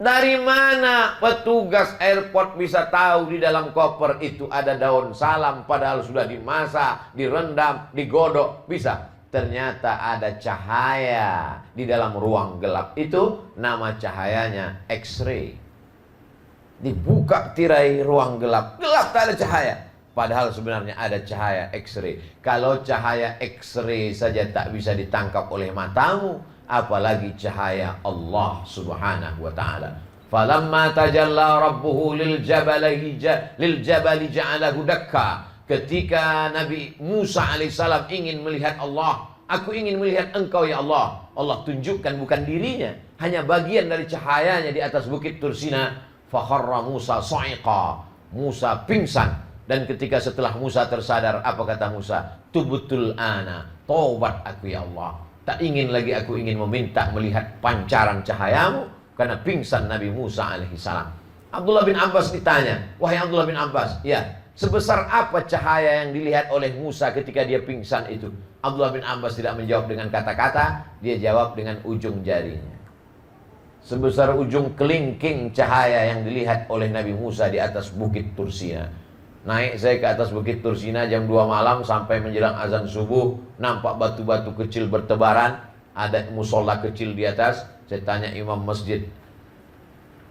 Dari mana petugas airport bisa tahu di dalam koper itu ada daun salam padahal sudah dimasak, direndam, digodok? Bisa. Ternyata ada cahaya di dalam ruang gelap itu, nama cahayanya X-ray. Dibuka tirai ruang gelap, gelap tak ada cahaya. Padahal sebenarnya ada cahaya X-ray. Kalau cahaya X-ray saja tak bisa ditangkap oleh matamu, apalagi cahaya Allah Subhanahu wa taala. Falamma tajalla rabbuhu lil jabali ja'alahu dakka. Ketika Nabi Musa alaihissalam ingin melihat Allah, aku ingin melihat engkau ya Allah. Allah tunjukkan bukan dirinya, hanya bagian dari cahayanya di atas bukit Tursina. Fakharra Musa sa'iqa. Musa pingsan. Dan ketika setelah Musa tersadar, apa kata Musa? Tubutul ana, taubat aku ya Allah. Tak ingin lagi aku ingin meminta melihat pancaran cahayamu, karena pingsan Nabi Musa alaihissalam. Abdullah bin Abbas ditanya, wahai Abdullah bin Abbas, ya, sebesar apa cahaya yang dilihat oleh Musa ketika dia pingsan itu? Abdullah bin Abbas tidak menjawab dengan kata-kata, dia jawab dengan ujung jarinya. Sebesar ujung kelingking cahaya yang dilihat oleh Nabi Musa di atas bukit Tursina. Naik saya ke atas bukit Tursina jam 2 malam sampai menjelang azan subuh, nampak batu-batu kecil bertebaran, ada musola kecil di atas. Saya tanya imam masjid,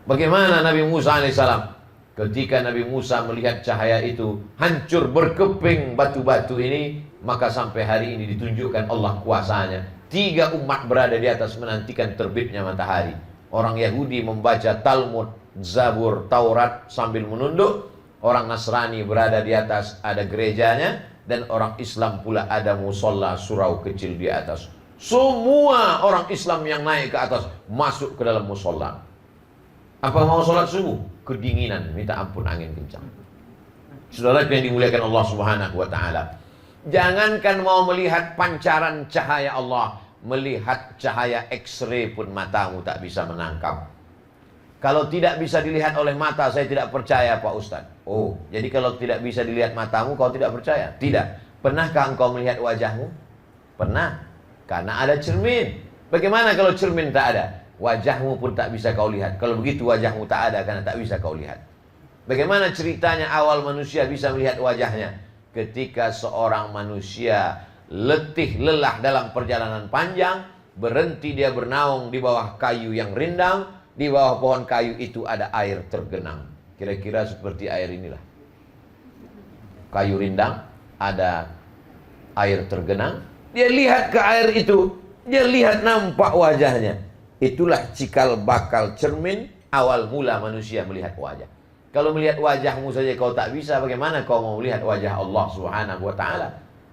bagaimana Nabi Musa alaihissalam? Ketika Nabi Musa melihat cahaya itu, hancur berkeping batu-batu ini, maka sampai hari ini ditunjukkan Allah kuasanya. 3 umat berada di atas menantikan terbitnya matahari. Orang Yahudi membaca Talmud, Zabur, Taurat sambil menunduk. Orang Nasrani berada di atas, ada gerejanya. Dan orang Islam pula ada musola surau kecil di atas. Semua orang Islam yang naik ke atas masuk ke dalam musola. Apa mau sholat subuh? Kedinginan, minta ampun angin kencang. Saudara yang dimuliakan Allah Subhanahu wa taala, jangankan mau melihat pancaran cahaya Allah, melihat cahaya X-ray pun matamu tak bisa menangkap. Kalau tidak bisa dilihat oleh mata, saya tidak percaya Pak Ustaz. Oh, jadi kalau tidak bisa dilihat matamu, kau tidak percaya? Tidak. Pernahkah engkau melihat wajahmu? Pernah. Karena ada cermin. Bagaimana kalau cermin tak ada? Wajahmu pun tak bisa kau lihat. Kalau begitu wajahmu tak ada karena tak bisa kau lihat. Bagaimana ceritanya awal manusia bisa melihat wajahnya? Ketika seorang manusia letih lelah dalam perjalanan panjang, berhenti dia bernaung di bawah kayu yang rindang, di bawah pohon kayu itu ada air tergenang. Kira-kira seperti air inilah. Kayu rindang, ada air tergenang. Dia lihat ke air itu, dia lihat nampak wajahnya. Itulah cikal bakal cermin awal mula manusia melihat wajah. Kalau melihat wajahmu saja kau tak bisa, bagaimana kau mau melihat wajah Allah Subhanahu wa ta'ala?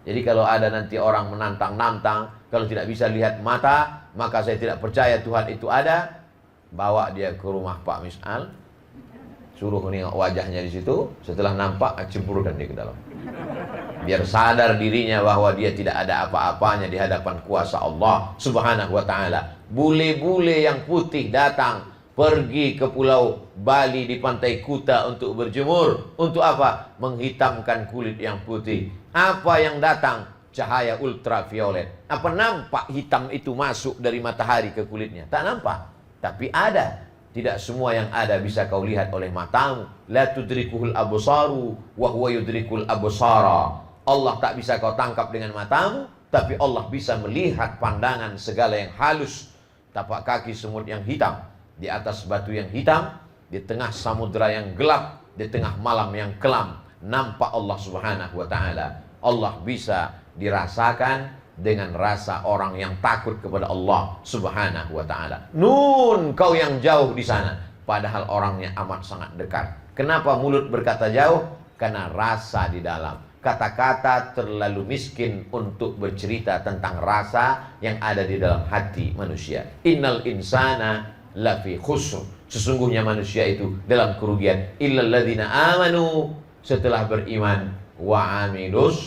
Jadi kalau ada nanti orang menantang-nantang, kalau tidak bisa lihat mata, maka saya tidak percaya Tuhan itu ada. Bawa dia ke rumah Pak Mis'al, suruh nengok wajahnya di situ. Setelah nampak, cemburkan dia ke dalam. Biar sadar dirinya bahwa dia tidak ada apa-apanya di hadapan kuasa Allah Subhanahu wa ta'ala. Bule-bule yang putih datang pergi ke pulau Bali di pantai Kuta untuk berjemur. Untuk apa? Menghitamkan kulit yang putih. Apa yang datang? Cahaya ultraviolet. Apa nampak hitam itu masuk dari matahari ke kulitnya? Tak nampak. Tapi ada. Tidak semua yang ada bisa kau lihat oleh matamu. La tudrikuhul absaru wa huwa yudrikul absara. Allah tak bisa kau tangkap dengan matamu, tapi Allah bisa melihat pandangan segala yang halus. Tapak kaki semut yang hitam, di atas batu yang hitam, di tengah samudera yang gelap, di tengah malam yang kelam, nampak Allah Subhanahu wa ta'ala. Allah bisa dirasakan dengan rasa orang yang takut kepada Allah Subhanahu wa ta'ala. Nun, kau yang jauh di sana, padahal orangnya amat sangat dekat. Kenapa mulut berkata jauh? Karena rasa di dalam. Kata-kata terlalu miskin untuk bercerita tentang rasa yang ada di dalam hati manusia. Innal insana lafi khusr. Sesungguhnya manusia itu dalam kerugian. Illal ladzina amanu, setelah beriman, wa amilus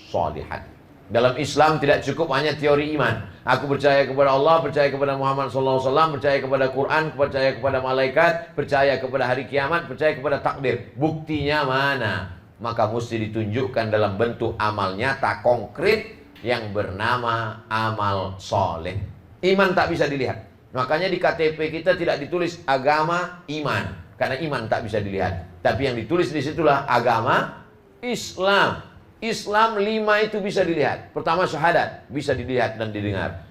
sholihat. Dalam Islam tidak cukup hanya teori iman. Aku percaya kepada Allah, percaya kepada Muhammad SAW, percaya kepada Quran, percaya kepada malaikat, percaya kepada hari kiamat, percaya kepada takdir. Buktinya mana? Maka mesti ditunjukkan dalam bentuk amal nyata konkret yang bernama amal soleh. Iman tak bisa dilihat. Makanya di KTP kita tidak ditulis agama iman, karena iman tak bisa dilihat. Tapi yang ditulis di situlah agama Islam. Islam 5 itu bisa dilihat. Pertama syahadat, bisa dilihat dan didengar.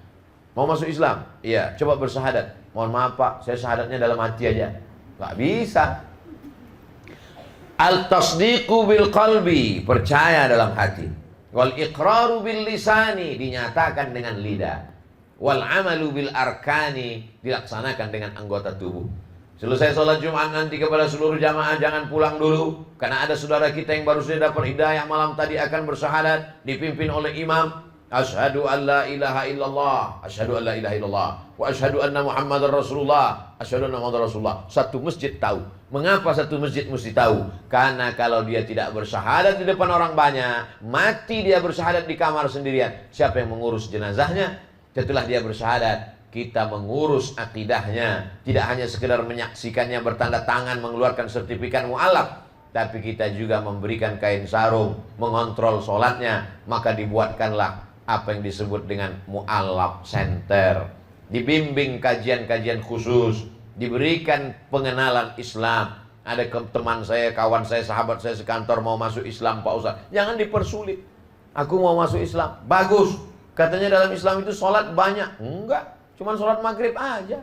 Mau masuk Islam? Iya, coba bersyahadat. Mohon maaf Pak, saya syahadatnya dalam hati aja. Gak bisa. Al-tasdiqu bil qalbi, percaya dalam hati. Wal iqraru bil lisani, dinyatakan dengan lidah. Wal amalu bil arkani, dilaksanakan dengan anggota tubuh. Selesai sholat Jumat nanti kepada seluruh jamaah jangan pulang dulu, karena ada saudara kita yang baru saja dapat hidayah malam tadi akan bersyahadat dipimpin oleh imam. Asyhadu an la ilaha illallah, asyhadu an la ilaha illallah, wa asyhadu anna Muhammadar Rasulullah, asyhadu anna Muhammadar Rasulullah. Satu masjid tahu. Mengapa satu masjid mesti tahu? Karena kalau dia tidak bersyahadat di depan orang banyak, mati dia bersyahadat di kamar sendirian, siapa yang mengurus jenazahnya? Setelah dia bersyahadat, kita mengurus akidahnya. Tidak hanya sekedar menyaksikannya bertanda tangan, mengeluarkan sertifikat mu'alaf, tapi kita juga memberikan kain sarung, mengontrol sholatnya. Maka dibuatkanlah apa yang disebut dengan mu'alaf center. Dibimbing kajian-kajian khusus, diberikan pengenalan Islam. Ada teman saya, kawan saya, sahabat saya sekantor mau masuk Islam Pak Ustaz. Jangan dipersulit. Aku mau masuk Islam. Bagus. Katanya dalam Islam itu sholat banyak. Enggak, cuma sholat maghrib aja.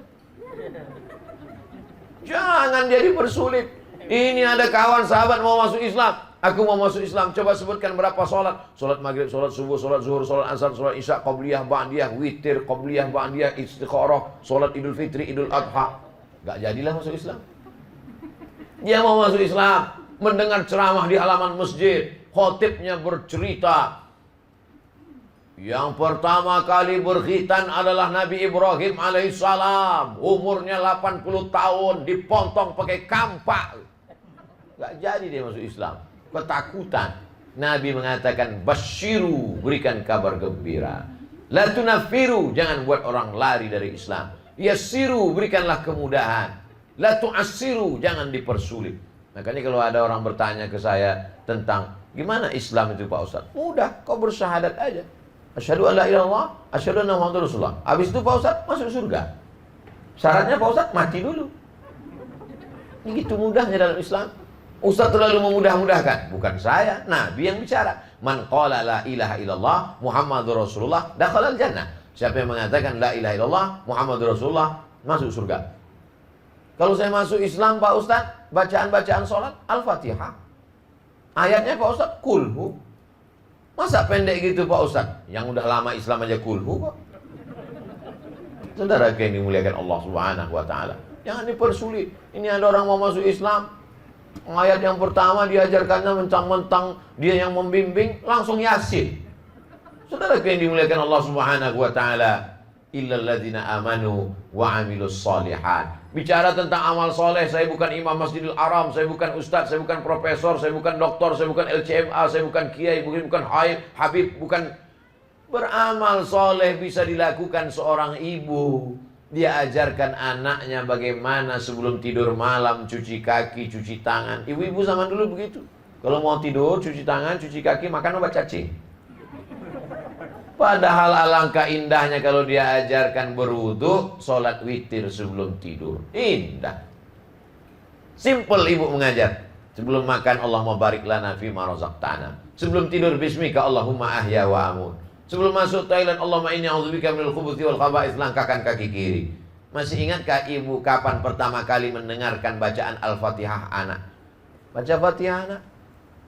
Jangan jadi persulit. Ini ada kawan sahabat mau masuk Islam. Aku mau masuk Islam, coba sebutkan berapa sholat. Sholat maghrib, sholat subuh, sholat zuhur, sholat asar, sholat isya, qabliyah, ba'diyah, witir, qabliyah, ba'diyah, istikharah, sholat idul fitri, idul adha. Gak jadilah masuk Islam. Dia mau masuk Islam, mendengar ceramah di halaman masjid, khotibnya bercerita. Yang pertama kali berkhitan adalah Nabi Ibrahim alaihissalam. Umurnya 80 tahun, dipontong pakai kampak. Gak jadi dia masuk Islam. Ketakutan. Nabi mengatakan basyiru, berikan kabar gembira. La tunafiru, jangan buat orang lari dari Islam. Yassiru, berikanlah kemudahan. La tu'assiru, jangan dipersulit. Makanya kalau ada orang bertanya ke saya tentang gimana Islam itu Pak Ustaz, mudah, kau bersyahadat aja. Asyhadu an la ilaha illallah, asyhadu anna Muhammadar Rasulullah. Habis itu Pak Ustadz masuk surga. Syaratnya Pak Ustadz mati dulu. Ini gitu mudahnya dalam Islam. Ustadz terlalu memudah-mudahkan. Bukan saya, Nabi yang bicara. Man qala la ilaha illallah Muhammadur Rasulullah dakhalal jannah. Siapa yang mengatakan la ilaha illallah Muhammadur Rasulullah masuk surga. Kalau saya masuk Islam Pak Ustadz, bacaan-bacaan sholat Al-Fatihah. Ayatnya Pak Ustadz kulhu. Masa pendek gitu Pak Ustadz? Yang udah lama Islam aja kulhu kok. Saudara yang dimuliakan Allah Subhanahu wa taala, jangan dipersulit. Ini ada orang mau masuk Islam, ayat yang pertama diajarkannya mentang-mentang dia yang membimbing, langsung Yasin. Saudara yang dimuliakan Allah Subhanahu wa taala, illal ladzina amanu wa amilus shalihat. Bicara tentang amal soleh, saya bukan imam Masjidil Haram, saya bukan ustadz, saya bukan profesor, saya bukan doktor, saya bukan LCMA, saya bukan kiai, bukan habib, bukan. Beramal soleh bisa dilakukan seorang ibu. Dia ajarkan anaknya bagaimana sebelum tidur malam cuci kaki, cuci tangan. Ibu-ibu zaman dulu begitu. Kalau mau tidur, cuci tangan, cuci kaki, makan obat cacing. Padahal alangkah indahnya kalau dia ajarkan berwudu, sholat witir sebelum tidur. Indah. Simple ibu mengajar. Sebelum makan, Allahumma barik lana fima razaqtana. Sebelum tidur, bismika Allahumma ahya wa amun. Sebelum masuk toilet, Allahumma inni a'udzubika minal khubuthi wal khaba'its, langkahkan kaki kiri. Masih ingatkah ibu kapan pertama kali mendengarkan bacaan Al-Fatihah anak? Baca Fatihah anak.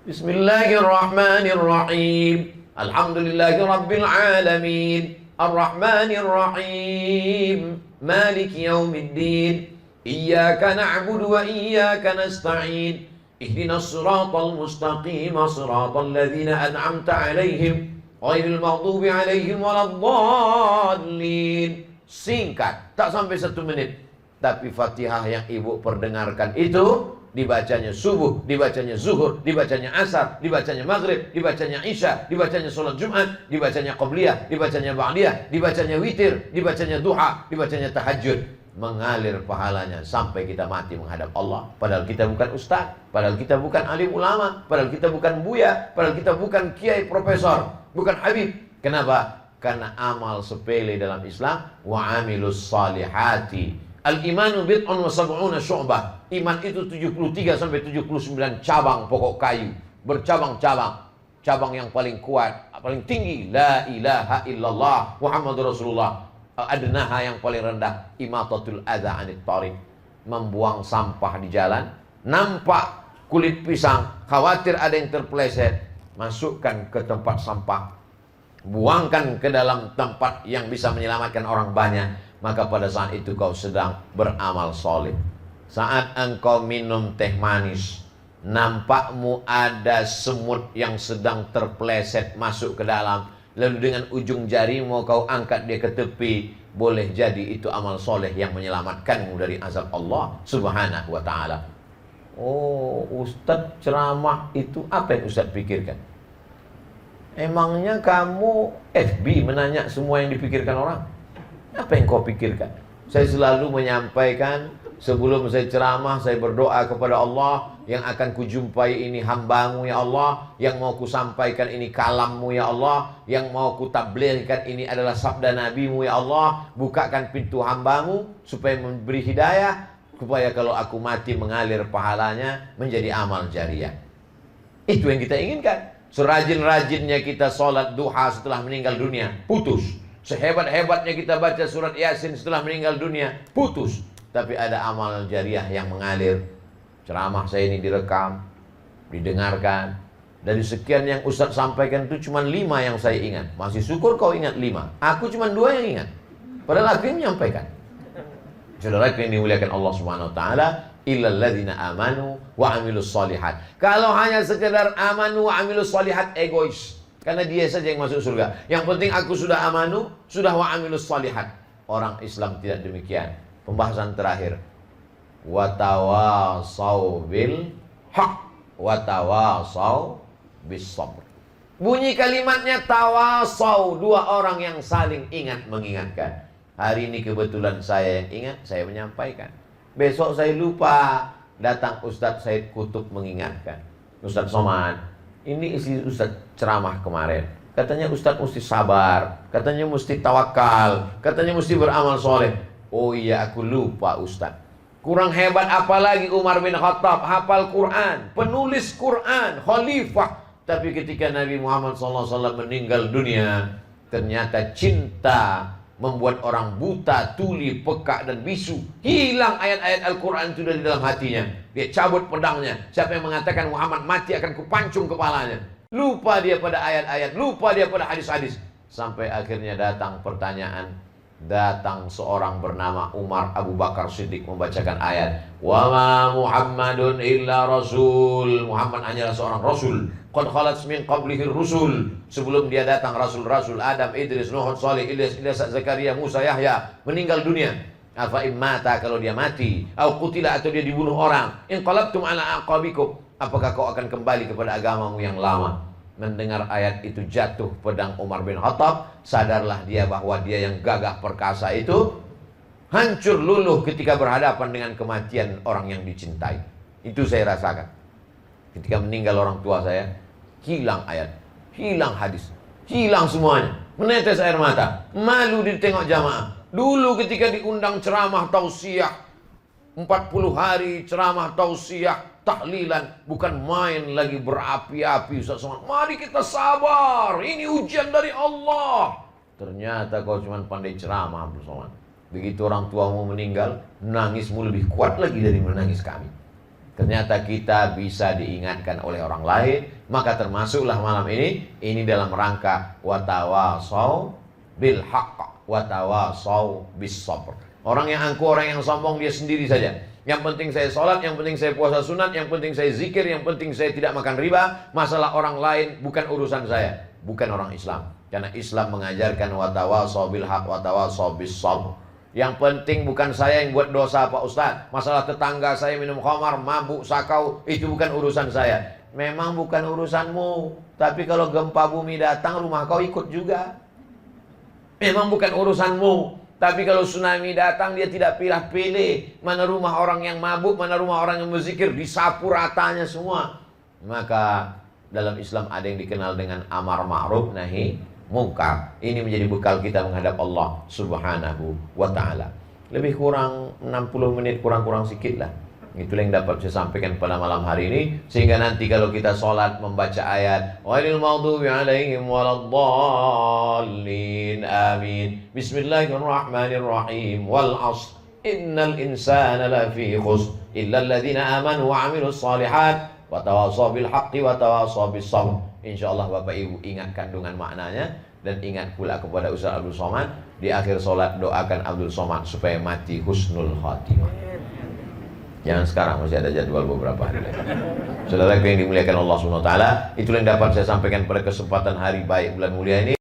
Bismillahirrahmanirrahim. Alhamdulillahi Rabbil Alamin, Ar-Rahmanir Rahim, Maliki Yawmiddin, Iyyaka na'budu wa iyyaka nasta'in, Ihdinas siratal mustaqim, siratal ladzina an'amta 'alaihim, ghairil maghdubi 'alaihim waladdallin. Singkat, tak sampai 1 menit. Tapi Fatihah yang ibu perdengarkan itu dibacanya subuh, dibacanya zuhur, dibacanya asar, dibacanya maghrib, dibacanya isya, dibacanya sholat Jumat, dibacanya qobliyah, dibacanya ba'diyah, dibacanya witir, dibacanya duha, dibacanya tahajud. Mengalir pahalanya sampai kita mati menghadap Allah. Padahal kita bukan ustaz, padahal kita bukan alim ulama, padahal kita bukan buya, padahal kita bukan kiai profesor, bukan habib. Kenapa? Karena amal sepele dalam Islam. Wa amilus salihati. Al-imanu bid'un wa sab'una syu'bah. Iman itu 73 sampai 79 cabang pokok kayu. Bercabang-cabang. Cabang yang paling kuat, paling tinggi, la ilaha illallah Muhammadur Rasulullah. Adnaha yang paling rendah, imatatul adza 'anit thariq. Membuang sampah di jalan. Nampak kulit pisang, khawatir ada yang terpeleset, masukkan ke tempat sampah. Buangkan ke dalam tempat yang bisa menyelamatkan orang banyak. Maka pada saat itu kau sedang beramal soleh. Saat engkau minum teh manis, nampakmu ada semut yang sedang terpeleset masuk ke dalam. Lalu dengan ujung jarimu kau angkat dia ke tepi. Boleh jadi itu amal soleh yang menyelamatkanmu dari azab Allah Subhanahu wa ta'ala. Oh, Ustadz ceramah itu apa yang Ustadz pikirkan? Emangnya kamu FB menanya semua yang dipikirkan orang? Apa yang kau pikirkan? Saya selalu menyampaikan sebelum saya ceramah, saya berdoa kepada Allah, yang akan kujumpai ini hambamu ya Allah, yang mau kusampaikan ini kalammu ya Allah, yang mau kutablighkan ini adalah sabda nabimu ya Allah. Bukakan pintu hambamu supaya memberi hidayah, supaya kalau aku mati mengalir pahalanya menjadi amal jariah. Itu yang kita inginkan. Serajin-rajinnya kita sholat duha setelah meninggal dunia, putus. Sehebat-hebatnya kita baca surat Yasin setelah meninggal dunia, putus. Tapi ada amal jariah yang mengalir. Ceramah saya ini direkam, didengarkan. Dari sekian yang Ustadz sampaikan itu cuma 5 yang saya ingat. Masih syukur kau ingat 5. Aku cuma 2 yang ingat. Padahal aku yang menyampaikan. Saudara yang dimuliakan Allah Subhanahu wa taala, illal ladzina amanu wa amilus shalihat. Kalau hanya sekedar amanu wa amilus shalihat, egois. Karena dia saja yang masuk surga. Yang penting aku sudah amanu, sudah wa amilus shalihat. Orang Islam tidak demikian. Pembahasan terakhir. Wa tawasau bil haq wa tawasau bis sabr. Bunyi kalimatnya tawasau, 2 orang yang saling ingat mengingatkan. Hari ini kebetulan saya yang ingat, saya menyampaikan. Besok saya lupa, datang Ustadz Said Kutub mengingatkan. Ustadz Somad, ini isi Ustadz ceramah kemarin. Katanya Ustadz mesti sabar, katanya mesti tawakal, katanya mesti beramal soleh. Oh iya, aku lupa Ustadz. Kurang hebat apalagi Umar bin Khattab, hafal Quran, penulis Quran, khalifah. Tapi ketika Nabi Muhammad SAW meninggal dunia, ternyata cinta membuat orang buta, tuli, peka dan bisu. Hilang ayat-ayat Al-Quran itu dari dalam hatinya. Dia cabut pedangnya. Siapa yang mengatakan Muhammad mati akan kupancung kepalanya. Lupa dia pada ayat-ayat, lupa dia pada hadis-hadis. Sampai akhirnya datang pertanyaan. Datang seorang bernama Umar Abu Bakar Siddiq membacakan ayat, wa ma Muhammadun illa rasul. Muhammad hanyalah seorang rasul. Qad khalat min qablihi rusul. Sebelum dia datang rasul-rasul Adam, Idris, Nuh, Salih, Ilyas, Zakaria, Musa, Yahya meninggal dunia. Afa mata, kalau dia mati, au qutila, atau dia dibunuh orang, in qalabtum ala aqabikum, apakah kau akan kembali kepada agamamu yang lama? Mendengar ayat itu jatuh pedang Umar bin Khattab. Sadarlah dia bahwa dia yang gagah perkasa itu hancur luluh ketika berhadapan dengan kematian orang yang dicintai. Itu saya rasakan ketika meninggal orang tua saya. Hilang ayat, hilang hadis, hilang semuanya. Menetes air mata, malu ditengok jamaah. Dulu ketika diundang ceramah tausiah 40 hari ceramah tausiah, tahlilan, bukan main lagi berapi-api. Ustaz Somad, mari kita sabar, ini ujian dari Allah. Ternyata kau cuma pandai ceramah, Abdul Somad. Begitu orang tuamu meninggal, nangismu lebih kuat lagi dari menangis kami. Ternyata kita bisa diingatkan oleh orang lain. Maka termasuklah malam ini dalam rangka watawasau bil haqq, watawasau bis sabr. Orang yang angkuh, orang yang sombong, dia sendiri saja. Yang penting saya sholat, yang penting saya puasa sunat, yang penting saya zikir, yang penting saya tidak makan riba. Masalah orang lain bukan urusan saya. Bukan orang Islam. Karena Islam mengajarkan watawasau bil haqq, watawasau bis sabr. Yang penting bukan saya yang buat dosa Pak Ustaz. Masalah tetangga saya minum khamar, mabuk, sakau, itu bukan urusan saya. Memang bukan urusanmu. Tapi kalau gempa bumi datang, rumah kau ikut juga. Memang bukan urusanmu. Tapi kalau tsunami datang, dia tidak pilih-pilih mana rumah orang yang mabuk, mana rumah orang yang berzikir, disapu ratanya semua. Maka dalam Islam ada yang dikenal dengan amar ma'ruf nahi mungkar. Ini menjadi bekal kita menghadap Allah Subhanahu wa ta'ala. Lebih kurang 60 menit, kurang-kurang sedikit lah. Itulah yang dapat saya sampaikan pada malam hari ini. Sehingga nanti kalau kita sholat membaca ayat ghairil maghdubi alaihim waladdallin, amin. Bismillahirrahmanirrahim. Wal 'ashr innal insana lafi khusr illa alladhina amanu wa 'amilus shalihat wa tawashaw bil haqqi wa tawashaw bis sabr. InsyaAllah Bapak Ibu ingat kandungan maknanya. Dan ingat pula kepada Ustaz Abdul Somad, di akhir solat doakan Abdul Somad supaya mati husnul khatimah. Jangan sekarang, masih ada jadwal beberapa hari lagi. Saudara yang dimuliakan Allah SWT, itulah yang dapat saya sampaikan pada kesempatan hari baik bulan mulia ini.